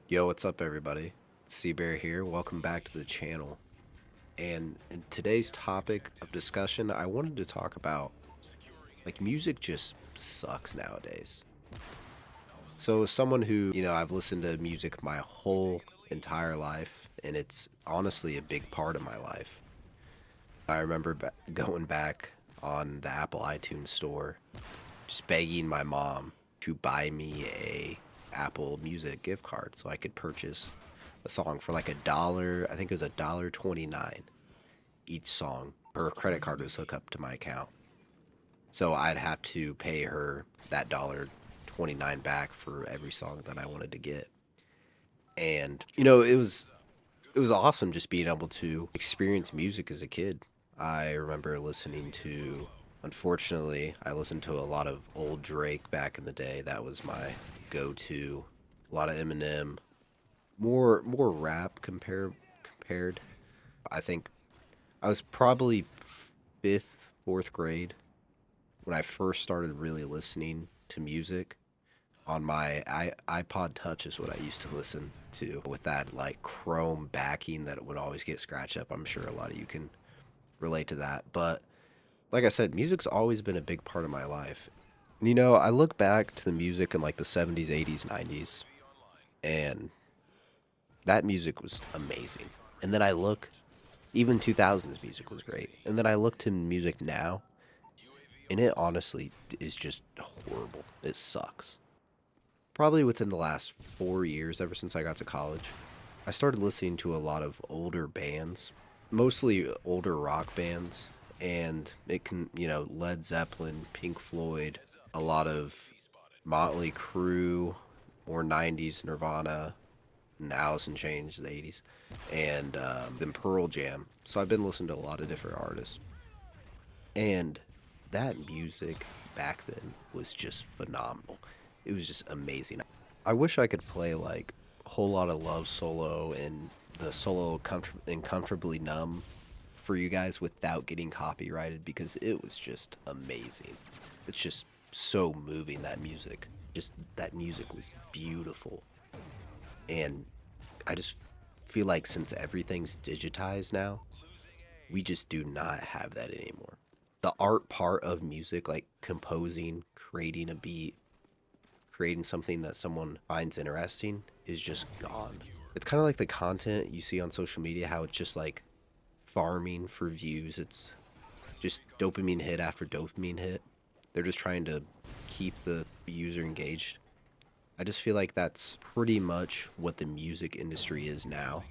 Yo, what's up, everybody? Bear here. Welcome back to the channel. And in today's topic of discussion, I wanted to talk about music just sucks nowadays. So, as someone who, I've listened to music my whole entire life, and it's honestly a big part of my life. I remember going back on the Apple iTunes store, just begging my mom to buy me a Apple Music gift card so I could purchase a song for like a dollar. I think it was $1.29 each song. Her credit card was hooked up to my account, so I'd have to pay her that $1.29 back for every song that I wanted to get. And it was awesome just being able to experience music as a kid. I remember listening to, unfortunately, I listened to a lot of old Drake back in the day. That was my go-to. A lot of Eminem, more rap compared. I think I was probably fifth, fourth grade when I first started really listening to music on my iPod Touch is what I used to listen to with that like chrome backing that would always get scratched up. I'm sure a lot of you can relate to that. But like I said, music's always been a big part of my life. And, I look back to the music in like the 70s, 80s, 90s, and that music was amazing. And then I look, even 2000s music was great. And then I look to music now, and it honestly is just horrible. It sucks. Probably within the last 4 years, ever since I got to college, I started listening to a lot of older bands, mostly older rock bands, and it can, Led Zeppelin, Pink Floyd, a lot of Motley Crue, more 90s Nirvana, and Alice in Chains, the 80s, and then Pearl Jam. So I've been listening to a lot of different artists. And that music back then was just phenomenal. It was just amazing. I wish I could play like a whole lot of Love solo and the solo and Comfortably Numb for you guys without getting copyrighted because it was just amazing. It's just so moving, that music. Just that music was beautiful. And I just feel like since everything's digitized now, we just do not have that anymore. The art part of music, like composing, creating a beat, creating something that someone finds interesting, is just gone. It's kind of like the content you see on social media, how it's just like farming for views. It's just dopamine hit after dopamine hit. They're just trying to keep the user engaged. I just feel like that's pretty much what the music industry is now.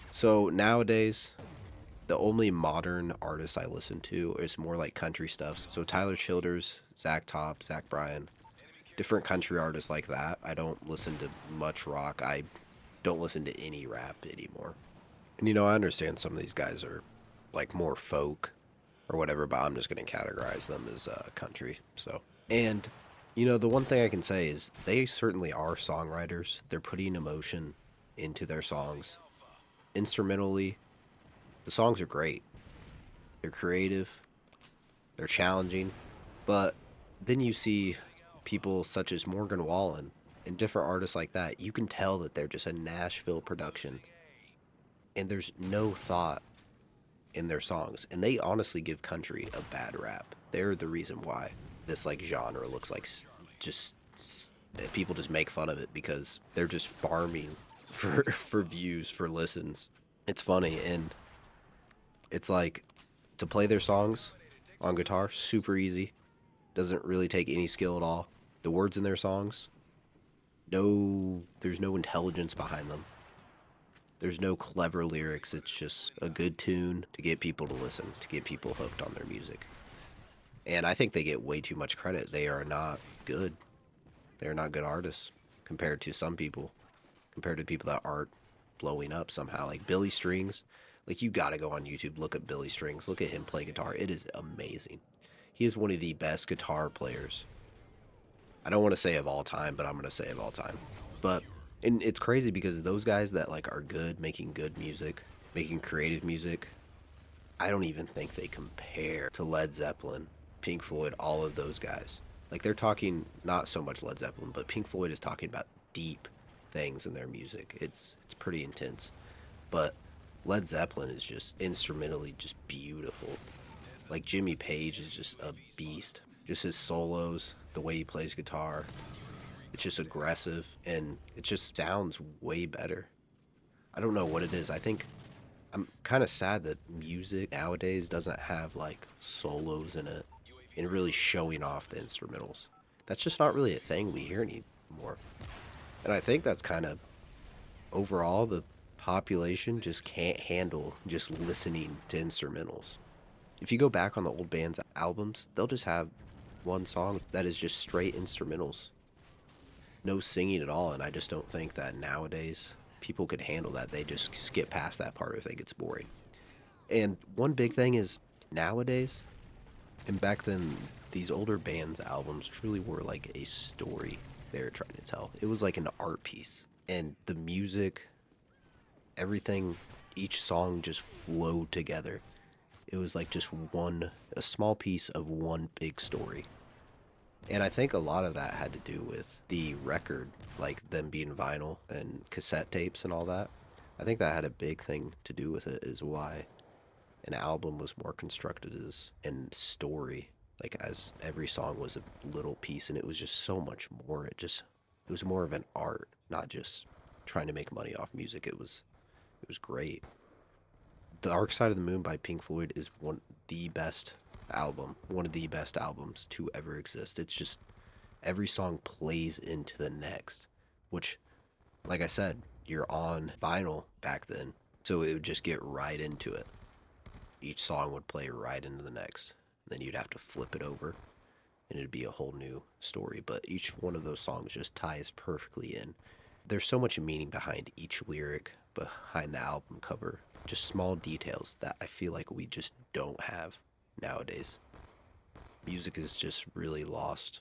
So nowadays, the only modern artists I listen to is more like country stuff. So Tyler Childers, Zach Top, Zach Bryan, different country artists like that. I don't listen to much rock. I don't listen to any rap anymore. And I understand some of these guys are like more folk or whatever, but I'm just going to categorize them as country. So, and the one thing I can say is they certainly are songwriters. They're putting emotion into their songs. Instrumentally, the songs are great. They're creative, they're challenging, but then you see people such as Morgan Wallen and different artists like that. You can tell that they're just a Nashville production, and there's no thought in their songs. And they honestly give country a bad rap. They're the reason why this like genre looks like just people just make fun of it because they're just farming for views, for listens. It's funny, and it's like to play their songs on guitar, super easy. Doesn't really take any skill at all. The words in their songs, there's no intelligence behind them. There's no clever lyrics. It's just a good tune to get people to listen, to get people hooked on their music. And I think they get way too much credit. They are not good. They're not good artists compared to some people, compared to people that aren't blowing up somehow. Like Billy Strings. Like, you gotta go on YouTube, look at Billy Strings, look at him play guitar. It is amazing. He is one of the best guitar players. I don't want to say of all time, but I'm gonna say of all time. But and it's crazy because those guys that like are good, making good music, making creative music, I don't even think they compare to Led Zeppelin, Pink Floyd, all of those guys. Like, they're talking not so much Led Zeppelin, but Pink Floyd is talking about deep, things in their music. It's pretty intense. But Led Zeppelin is just instrumentally just beautiful. Like Jimmy Page is just a beast. Just his solos, the way he plays guitar, it's just aggressive and it just sounds way better. I don't know what it is. I think I'm kind of sad that music nowadays doesn't have like solos in it and really showing off the instrumentals. That's just not really a thing we hear anymore. And I think that's kind of overall the population just can't handle just listening to instrumentals. If you go back on the old band's albums, they'll just have one song that is just straight instrumentals. No singing at all, and I just don't think that nowadays people could handle that. They just skip past that part if they gets boring. And one big thing is nowadays, and back then, these older bands' albums truly were like a story they were trying to tell. It was like an art piece. And the music, everything, each song just flowed together. It was like just a small piece of one big story. And I think a lot of that had to do with the record, like them being vinyl and cassette tapes and all that. I think that had a big thing to do with it, is why an album was more constructed as in story, like as every song was a little piece, and it was just so much more. It was more of an art, not just trying to make money off music. It was great. The Dark Side of the Moon by Pink Floyd is one of the best albums to ever exist. It's just every song plays into the next, which, like I said, you're on vinyl back then, so it would just get right into it. Each song would play right into the next. Then you'd have to flip it over, and it'd be a whole new story. But each one of those songs just ties perfectly in. There's so much meaning behind each lyric, behind the album cover. Just small details that I feel like we just don't have nowadays. Music is just really lost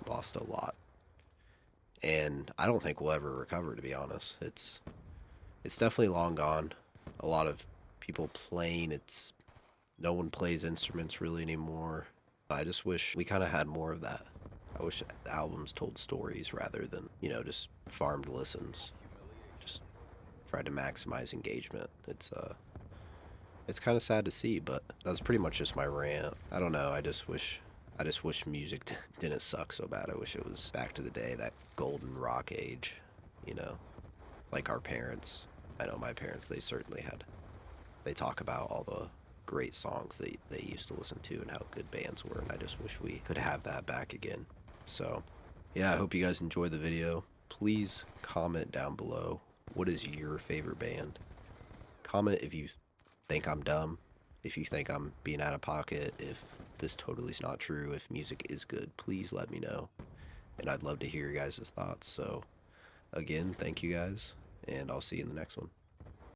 a lot. And I don't think we'll ever recover, to be honest. It's definitely long gone. A lot of people playing, it's no one plays instruments really anymore. I just wish we kind of had more of that. I wish the albums told stories rather than, just farmed listens. Just tried to maximize engagement. It's kind of sad to see, but that's pretty much just my rant. I don't know. I just wish music didn't suck so bad. I wish it was back to the day, that golden rock age, you know, like our parents. I know my parents, they talk about all the great songs they used to listen to and how good bands were, and I just wish we could have that back again. So, yeah, I hope you guys enjoyed the video. Please comment down below, what is your favorite band? Comment if you think I'm dumb, if you think I'm being out of pocket, if this totally is not true, if music is good, please let me know. And I'd love to hear your guys' thoughts. So, again, thank you guys, and I'll see you in the next one.